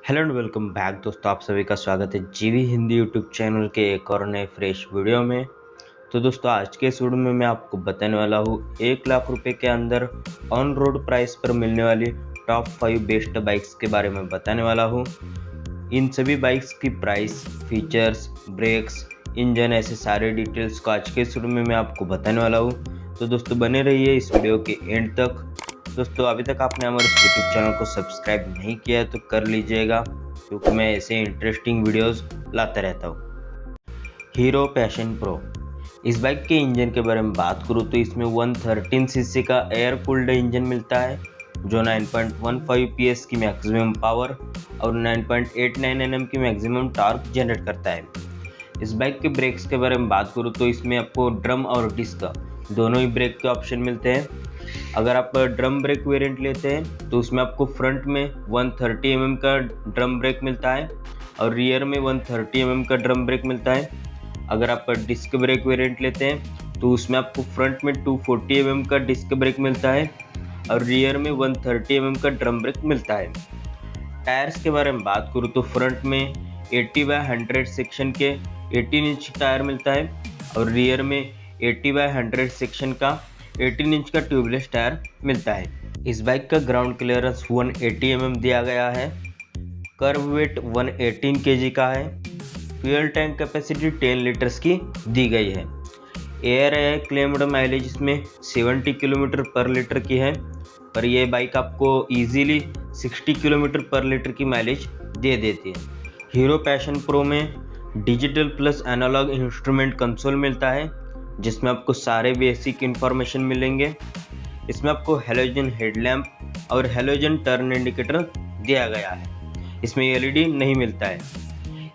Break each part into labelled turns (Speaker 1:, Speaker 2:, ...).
Speaker 1: Hello and welcome back दोस्तों, आप सभी का स्वागत है जीवी हिंदी यूट्यूब चैनल के एक और नए फ्रेश वीडियो में। तो दोस्तों आज के इस वीडियो में मैं आपको बताने वाला हूँ 1 लाख रुपए के अंदर ऑन रोड प्राइस पर मिलने वाली टॉप 5 बेस्ट बाइक्स के बारे में बताने वाला हूँ। इन सभी बाइक्स की प्राइस, फीचर्स, ब्रेक्स, इंजन, ऐसे सारे डिटेल्स को आज के इस वीडियो में मैं आपको बताने वाला हूँ। तो दोस्तों बने रहिए इस वीडियो के एंड तक। दोस्तों अभी तक आपने हमारे यूट्यूब चैनल को सब्सक्राइब नहीं किया है तो कर लीजिएगा, क्योंकि मैं ऐसे इंटरेस्टिंग वीडियोस लाता रहता हूँ। हीरो पैशन प्रो, इस बाइक के इंजन के बारे में बात करूँ तो इसमें 113 सीसी का एयर कूल्ड इंजन मिलता है जो 9.15 PS की मैक्सिमम पावर और 9.89 Nm की मैक्सिमम टॉर्क जनरेट करता है। इस बाइक के ब्रेक्स के बारे में बात करूँ तो इसमें आपको ड्रम और डिस्क दोनों ही ब्रेक के ऑप्शन मिलते हैं। अगर आप ड्रम ब्रेक वेरिएंट लेते हैं तो उसमें आपको फ्रंट में 130 mm का ड्रम ब्रेक मिलता है और रियर में 130 mm का ड्रम ब्रेक मिलता है। अगर आप डिस्क ब्रेक वेरिएंट लेते हैं तो उसमें आपको फ्रंट में 240 mm का डिस्क ब्रेक मिलता है और रियर में 130 mm का ड्रम ब्रेक मिलता है। टायर्स के बारे में बात करूँ तो फ्रंट में 80/100 सेक्शन के 18 इंच टायर मिलता है और रियर में 80/100 सेक्शन का 18 इंच का ट्यूबलेस टायर मिलता है। इस बाइक का ग्राउंड क्लियरेंस 180 mm दिया गया है। कर्व वेट 118 kg का है। फ्यूल टैंक कैपेसिटी 10 लीटर्स की दी गई है। एयर क्लेम्ड माइलेज इसमें 70 किलोमीटर पर लीटर की है, पर यह बाइक आपको इजीली 60 किलोमीटर पर लीटर की माइलेज दे देती है। हीरो पैशन प्रो में digital plus analogue instrument console मिलता है जिसमें आपको सारे बेसिक इंफॉर्मेशन मिलेंगे। इसमें आपको हेलोजन हेडलैम्प और हेलोजन टर्न इंडिकेटर दिया गया है। इसमें LED नहीं मिलता है।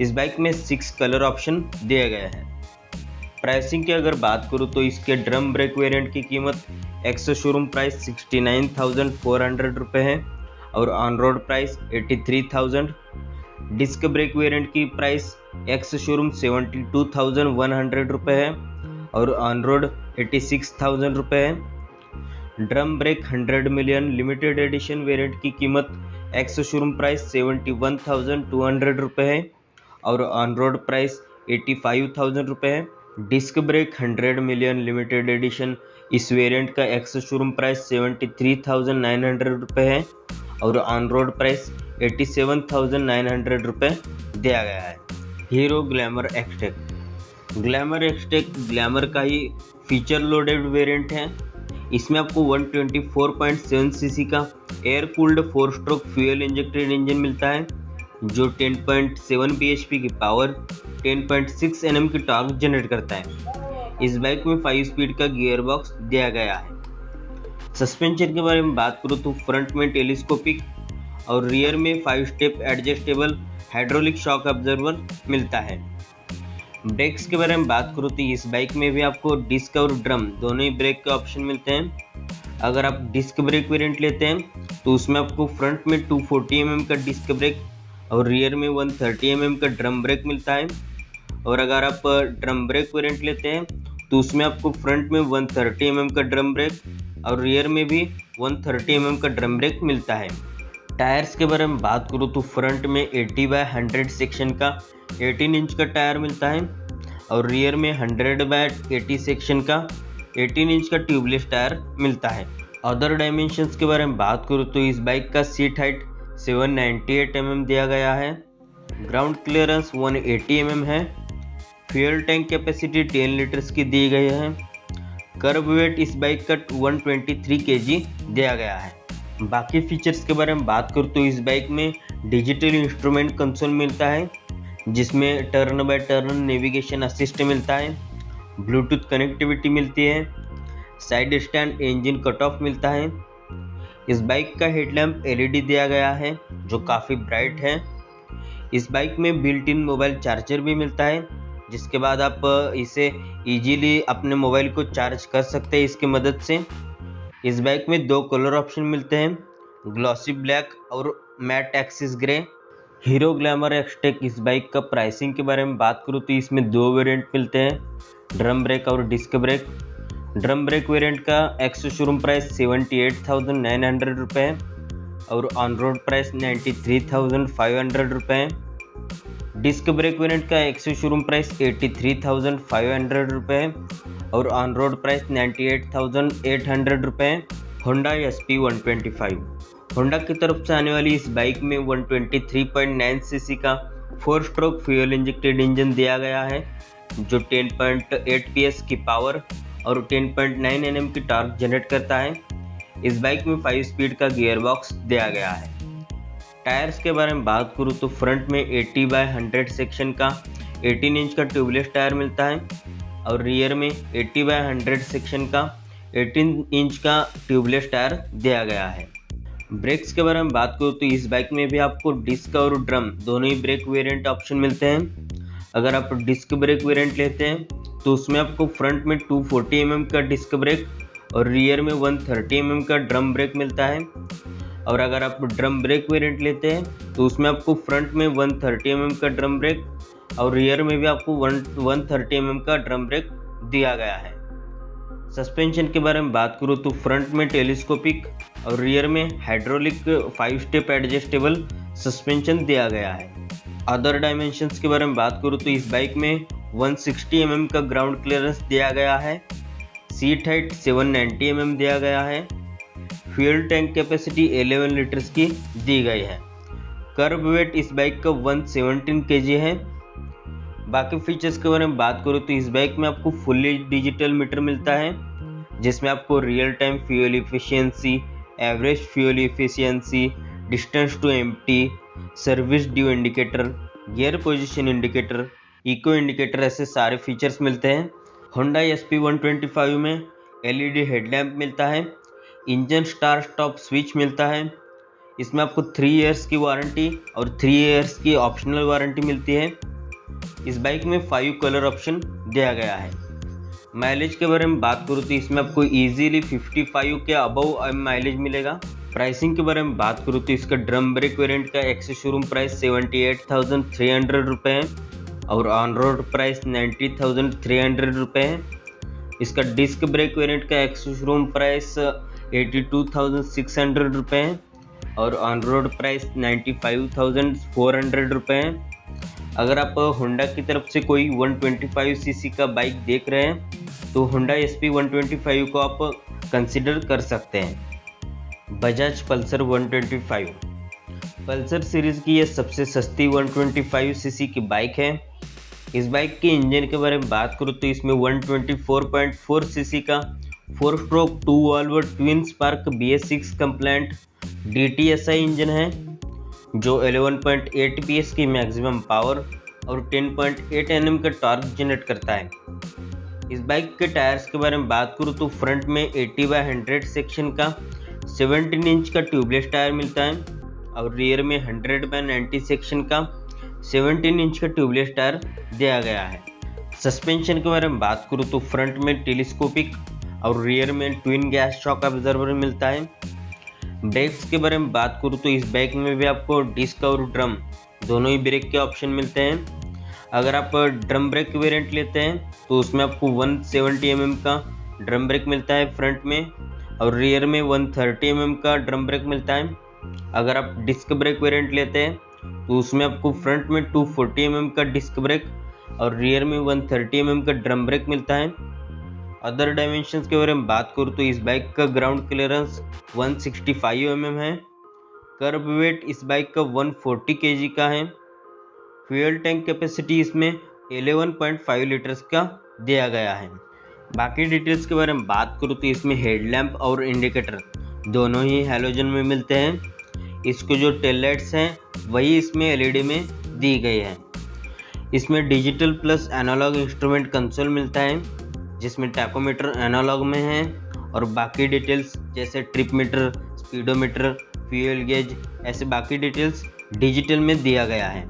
Speaker 1: इस बाइक में 6 कलर ऑप्शन दिए गए हैं। प्राइसिंग की अगर बात करूँ तो इसके ड्रम ब्रेक वेरिएंट की कीमत एक्स शोरूम प्राइस 69,400 रुपये है और on road price 83,000। Disc brake variant की प्राइस एक्स शोरूम 72,100 रुपये है और ऑन रोड 86,000 रुपये है। Drum brake 100 million limited edition variant की कीमत एक्स शोरूम प्राइस 71,200 रुपये है और ऑन रोड प्राइस 85,000 रुपये है। Disc brake 100 million limited edition इस वेरिएंट का एक्स शोरूम प्राइस 73,900 रुपये है और ऑन रोड प्राइस 87,900 रुपये दिया गया है। Hero Glamour XTEC, glamour XTEC glamour का ही फीचर लोडेड वेरिएंट है। इसमें आपको 124.7 सीसी का air cooled 4 stroke fuel injected engine मिलता है जो 10.7 bhp की पावर 10.6 Nm की टॉर्क जनरेट करता है। इस बाइक में 5 स्पीड का गियर बॉक्स दिया गया है। सस्पेंशन के बारे में बात करूँ तो फ्रंट में टेलीस्कोपिक और रियर में 5 step adjustable hydraulic shock observer मिलता है। ब्रेक्स के बारे में बात करूँ तो इस बाइक में भी आपको डिस्क और ड्रम दोनों ही ब्रेक के ऑप्शन मिलते हैं। अगर आप डिस्क ब्रेक वेरिएंट लेते हैं तो उसमें आपको फ्रंट में 240 mm का डिस्क ब्रेक और रियर में 130 mm का ड्रम ब्रेक मिलता है। और अगर आप ड्रम ब्रेक वेरिएंट लेते हैं तो उसमें आपको फ्रंट में 130 mm का ड्रम ब्रेक और रियर में भी 130 mm का ड्रम ब्रेक मिलता है। टायर्स के बारे में बात करूँ तो फ्रंट में 80/100 सेक्शन का 18 इंच का टायर मिलता है और रियर में 100/80 सेक्शन का 18 इंच का ट्यूबलेस टायर मिलता है। अदर डायमेंशंस के बारे में बात करूँ तो इस बाइक का सीट हाइट 798 mm दिया गया है। ग्राउंड क्लियरेंस 180 mm है। फ्यूल टैंक कैपेसिटी 10 लीटर्स की दी गई है। कर्व वेट इस बाइक का 123 kg दिया गया है। बाकी फीचर्स के बारे में बात करूँ तो इस बाइक में डिजिटल इंस्ट्रूमेंट कंसोल मिलता है जिसमें turn by turn navigation assist मिलता है, ब्लूटूथ कनेक्टिविटी मिलती है, side stand engine cut off मिलता है। इस बाइक का हेडलैम्प LED दिया गया है जो काफ़ी ब्राइट है। इस बाइक में बिल्ट इन मोबाइल चार्जर भी मिलता है जिसके बाद आप इसे इजीली अपने मोबाइल को चार्ज कर सकते हैं इसकी मदद से। इस बाइक में 2 कलर ऑप्शन मिलते हैं, ग्लॉसी ब्लैक और matte axis grey. Hero Glamour Xtec इस बाइक का प्राइसिंग के बारे में बात करूँ तो इसमें 2 वेरिएंट मिलते हैं, ड्रम ब्रेक और disc brake. Drum brake variant का एक्स शोरूम प्राइस 78,900 रुपये है और ऑन रोड प्राइस 93,500 रुपये। डिस्क ब्रेक वेरिएंट का एक्स शोरूम प्राइस 83,500 रुपये और ऑन रोड प्राइस 98,800 रुपये। होंडा SP 125 होंडा की तरफ से आने वाली इस बाइक में 123.9 सीसी का 4 स्ट्रोक फ्यूल इंजेक्टेड इंजन दिया गया है, जो 10.8 PS की पावर और 10.9 Nm की टॉर्क जनरेट करता है। इस बाइक में 5 स्पीड का गियर बॉक्स दिया गया है। टायर्स के बारे में बात करूँ तो फ्रंट में 80/100 सेक्शन का 18 इंच का ट्यूबलेस टायर मिलता है और रियर में 80/100 सेक्शन का 18 इंच का ट्यूबलेस टायर दिया गया है। ब्रेक्स के बारे में बात करूँ तो इस बाइक में भी आपको डिस्क और ड्रम दोनों ही ब्रेक वेरिएंट ऑप्शन मिलते हैं। अगर आप डिस्क ब्रेक वेरिएंट लेते हैं तो उसमें आपको फ्रंट में 240 mm का डिस्क ब्रेक और रियर में 130 mm का ड्रम ब्रेक मिलता है। और अगर आप ड्रम ब्रेक वेरिएंट लेते हैं तो उसमें आपको फ्रंट में 130 mm का ड्रम ब्रेक और रियर में भी आपको 130 mm का ड्रम ब्रेक दिया गया है। सस्पेंशन के बारे में बात करूँ तो फ्रंट में टेलीस्कोपिक और रियर में हाइड्रोलिक 5 स्टेप एडजस्टेबल सस्पेंशन दिया गया है। अदर डायमेंशंस के बारे में बात करूँ तो इस बाइक में 160 mm का ग्राउंड क्लियरेंस दिया गया है, सीट हाइट 790 mm दिया गया है, फ्यूल टैंक कैपेसिटी 11 लीटर्स की दी गई है। कर्ब वेट इस बाइक का 117 kg है। बाकी फीचर्स के बारे में बात करूँ तो इस बाइक में आपको फुल्ली डिजिटल मीटर मिलता है, जिसमें आपको real time fuel efficiency, average fuel efficiency, distance to empty, service due indicator, gear position indicator, eco indicator ऐसे सारे फीचर्स मिलते हैं। होंडा SP 125 में LED हेडलैम्प मिलता है, इंजन स्टार्ट स्टॉप स्विच मिलता है। इसमें आपको 3 इयर्स की वारंटी और 3 इयर्स की ऑप्शनल वारंटी मिलती है। इस बाइक में 5 कलर ऑप्शन दिया गया है। माइलेज के बारे में बात करूँ तो इसमें आपको इजीली 55 के अबव माइलेज मिलेगा। प्राइसिंग के बारे में बात करूँ तो इसका ड्रम ब्रेक वेरिएंट का एक्स शोरूम प्राइस 78,300 रुपये है और ऑन रोड प्राइस 90,300 रुपये है। इसका डिस्क ब्रेक वेरिएंट का एक्स शोरूम प्राइस 82,600 रुपये है और ऑन रोड प्राइस 95,400 रुपये है। अगर आप होंडा की तरफ से कोई 125 सीसी का बाइक देख रहे हैं तो होंडा SP 125 को आप कंसिडर कर सकते हैं। बजाज पल्सर 125 पल्सर सीरीज़ की यह सबसे सस्ती 125 सीसी की बाइक है। इस बाइक के इंजन के बारे में बात करूँ तो इसमें 124.4 सीसी का 4 stroke 2 valve twin spark BS6 compliant DTSI engine है, जो 11.8 PS की मैक्सिमम पावर और 10.8 Nm का टॉर्क जनरेट करता है। इस बाइक के टायर्स के बारे में बात करूँ तो फ्रंट में 80/100 सेक्शन का 17 इंच का ट्यूबलेस टायर मिलता है और रियर में 100/90 सेक्शन का 17 इंच का ट्यूबलेस टायर दिया गया है। सस्पेंशन के बारे में बात करूँ तो फ्रंट में टेलीस्कोपिक और रियर में ट्विन गैस शॉक ऑब्जर्वर मिलता है। ब्रेक्स के बारे में बात करूँ तो इस बाइक में भी आपको डिस्क और ड्रम दोनों ही ब्रेक के ऑप्शन मिलते हैं। अगर आप ड्रम ब्रेक वेरिएंट लेते हैं तो उसमें आपको 170 mm का ड्रम ब्रेक मिलता है फ्रंट में और रियर में 130 mm का ड्रम ब्रेक मिलता है। अगर आप डिस्क ब्रेक वेरिएंट लेते हैं तो उसमें आपको फ्रंट में 240 mm का डिस्क ब्रेक और रियर में 130 mm का ड्रम ब्रेक मिलता है। अदर डायमेंशंस के बारे में बात करूँ तो इस बाइक का ग्राउंड क्लियरेंस 165 mm है। कर्ब वेट इस बाइक का 140 kg का है। फ्यूल टैंक कैपेसिटी इसमें 11.5 लीटर्स का दिया गया है। बाकी डिटेल्स के बारे में बात करूँ तो इसमें हेडलैम्प और इंडिकेटर दोनों ही हैलोजन में मिलते हैं। इसको जो टेल लाइट्स हैं वही इसमें LED में दी गई है। इसमें digital plus analogue instrument console मिलता है, जिसमें टैकोमीटर एनालॉग में है और बाकी डिटेल्स जैसे trip meter, speedometer, fuel gauge ऐसे बाकी डिटेल्स डिजिटल में दिया गया है।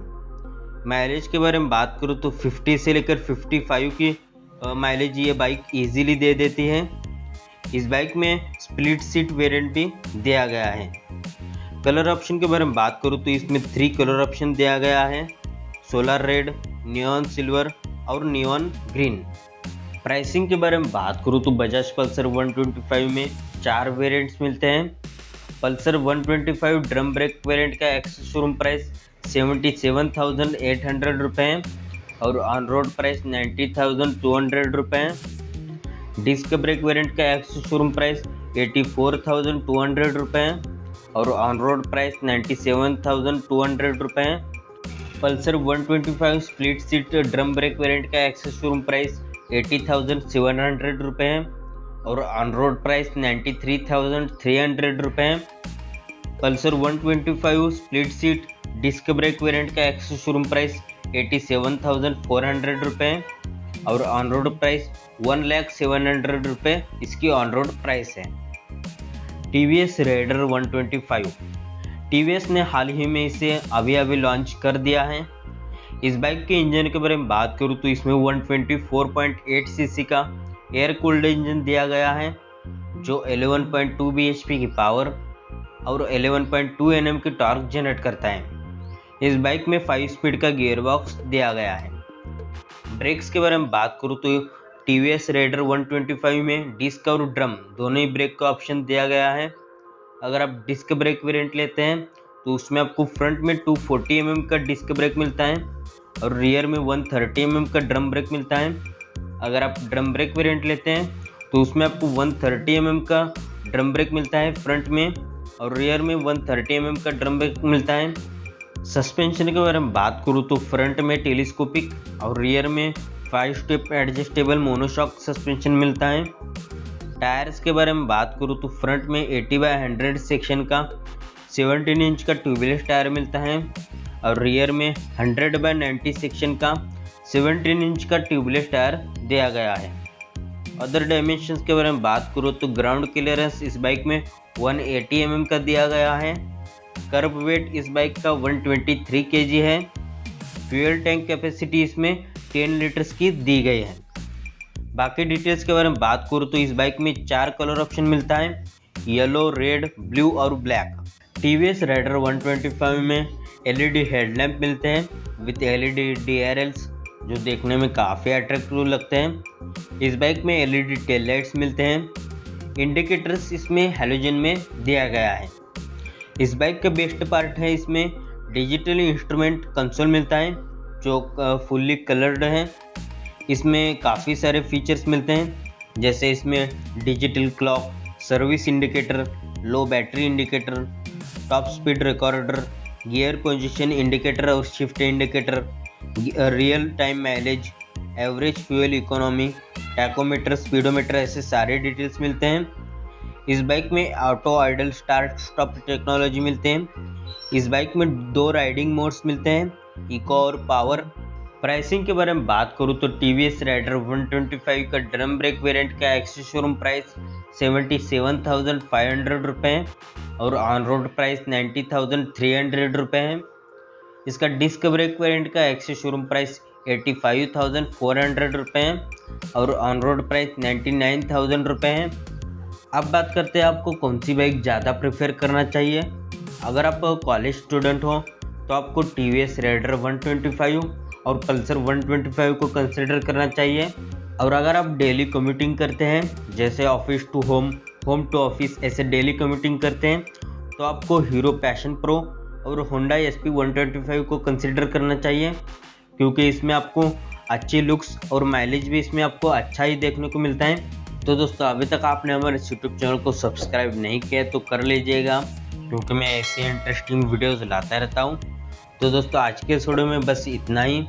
Speaker 1: माइलेज के बारे में बात करूँ तो 50 से लेकर 55 की माइलेज ये बाइक इजीली दे देती है। इस बाइक में स्प्लिट सीट वेरिएंट भी दिया गया है। कलर ऑप्शन के बारे में बात करूँ तो इसमें 3 कलर ऑप्शन दिया गया है, सोलर रेड, नियॉन सिल्वर और नियॉन ग्रीन। प्राइसिंग के बारे में बात करूँ तो बजाज पल्सर 125 में 4 वेरिएंट्स मिलते हैं। पल्सर 125 ड्रम ब्रेक वेरिएंट का एक्स शोरूम प्राइस 77,800 रुपये और ऑन रोड प्राइस 90,200 रुपये। डिस्क ब्रेक वेरिएंट का एक्स शोरूम प्राइस 84,200 रुपये और ऑन रोड प्राइस 97,200 रुपये। Pulsar 125 split seat drum brake variant का एक्स शोरूम प्राइस 80,700 रुपये और ऑन रोड प्राइस 93,300 रुपये। Pulsar 125 split seat disc brake variant का एक्स शोरूम प्राइस 87,400 रुपये और ऑन रोड प्राइस 1,07,000 रुपये इसकी ऑन रोड प्राइस है। टीवीएस रेडर 125 टीवीएस ने हाल ही में इसे अभी लॉन्च कर दिया है। इस बाइक के इंजन के बारे में बात करूँ तो इसमें 124.8 सीसी का एयर कूल्ड इंजन दिया गया है जो 11.2 bhp की पावर और 11.2 Nm की टॉर्क जनरेट करता है। इस बाइक में 5 स्पीड का गियर बॉक्स दिया गया है। ब्रेक्स के बारे में बात करूँ तो टीवीएस रेडर 125 में डिस्क और ड्रम दोनों ही ब्रेक का ऑप्शन दिया गया है। अगर आप डिस्क ब्रेक वेरिएंट लेते हैं तो उसमें आपको फ्रंट में 240 mm का डिस्क ब्रेक मिलता है और रियर में 130 mm का ड्रम ब्रेक मिलता है। अगर आप ड्रम ब्रेक वेरिएंट लेते हैं तो उसमें आपको 130 mm का ड्रम ब्रेक मिलता है फ्रंट में और रियर में 130 mm का ड्रम ब्रेक मिलता है। सस्पेंशन के बारे में बात करूँ तो फ्रंट में टेलीस्कोपिक और रियर में 5 स्टेप एडजस्टेबल मोनोशॉक सस्पेंशन मिलता है। टायर्स के बारे में बात करूँ तो फ्रंट में 80/100 सेक्शन का 17 इंच का ट्यूबलेस टायर मिलता है और रियर में 100/90 सेक्शन का 17 इंच का ट्यूबलेस टायर दिया गया है। अदर डायमेंशंस के बारे में बात करूँ तो ग्राउंड क्लियरेंस इस बाइक में 180 mm का दिया गया है। कर्ब वेट इस बाइक का 123 kg है। फ्यूल टैंक कैपेसिटी इसमें 10 लीटर्स की दी गई है। बाकी डिटेल्स के बारे में बात करूँ तो इस बाइक में 4 कलर ऑप्शन मिलता है, येलो, रेड, ब्लू और ब्लैक। टीवीएस राइडर 125 में LED हेडलैम्प मिलते हैं विथ LED DRLs जो देखने में काफ़ी अट्रैक्टिव लगते हैं। इस बाइक में LED टेल लाइट्स मिलते हैं। इंडिकेटर्स इसमें हैलोजन में दिया गया है। इस बाइक का बेस्ट पार्ट है इसमें डिजिटल इंस्ट्रूमेंट कंसोल मिलता है जो फुल्ली कलर्ड है। इसमें काफ़ी सारे फीचर्स मिलते हैं जैसे इसमें digital clock, service indicator, low battery indicator, top speed recorder, gear position indicator और shift indicator, real time mileage, average fuel economy, tachometer, speedometer, ऐसे सारे डिटेल्स मिलते हैं। इस बाइक में auto idle start stop technology मिलते हैं। इस बाइक में 2 राइडिंग मोड्स मिलते हैं, इको और पावर। प्राइसिंग के बारे में बात करूँ तो टीवीएस राइडर 125 का ड्रम ब्रेक वेरिएंट का एक्स शोरूम प्राइस 77,500 रुपये और ऑन रोड प्राइस 90,300 रुपये है। इसका डिस्क ब्रेक वेरिएंट का एक्स शोरूम प्राइस 85,400 रुपये और ऑन रोड प्राइस 99,000 रुपये है। अब बात करते हैं आपको कौन सी बाइक ज़्यादा प्रेफर करना चाहिए। अगर आप कॉलेज स्टूडेंट हो तो आपको टीवीएस राइडर 125 और पल्सर 125 को कंसिडर करना चाहिए। और अगर आप डेली कम्यूटिंग करते हैं जैसे office to home, home to office, ऐसे डेली कम्यूटिंग करते हैं तो आपको हीरो पैशन प्रो और होंडा SP 125 को कंसिडर करना चाहिए क्योंकि इसमें आपको अच्छी लुक्स और माइलेज भी इसमें आपको अच्छा ही देखने को मिलता है। तो दोस्तों अभी तक आपने हमारे यूट्यूब चैनल को सब्सक्राइब नहीं किया तो कर लीजिएगा क्योंकि मैं ऐसे इंटरेस्टिंग वीडियोस लाता रहता हूँ। तो दोस्तों आज के इस वीडियो में बस इतना ही।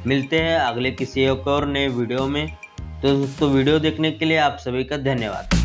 Speaker 1: मिलते हैं अगले किसी एक और नए वीडियो में। तो दोस्तों वीडियो देखने के लिए आप सभी का धन्यवाद।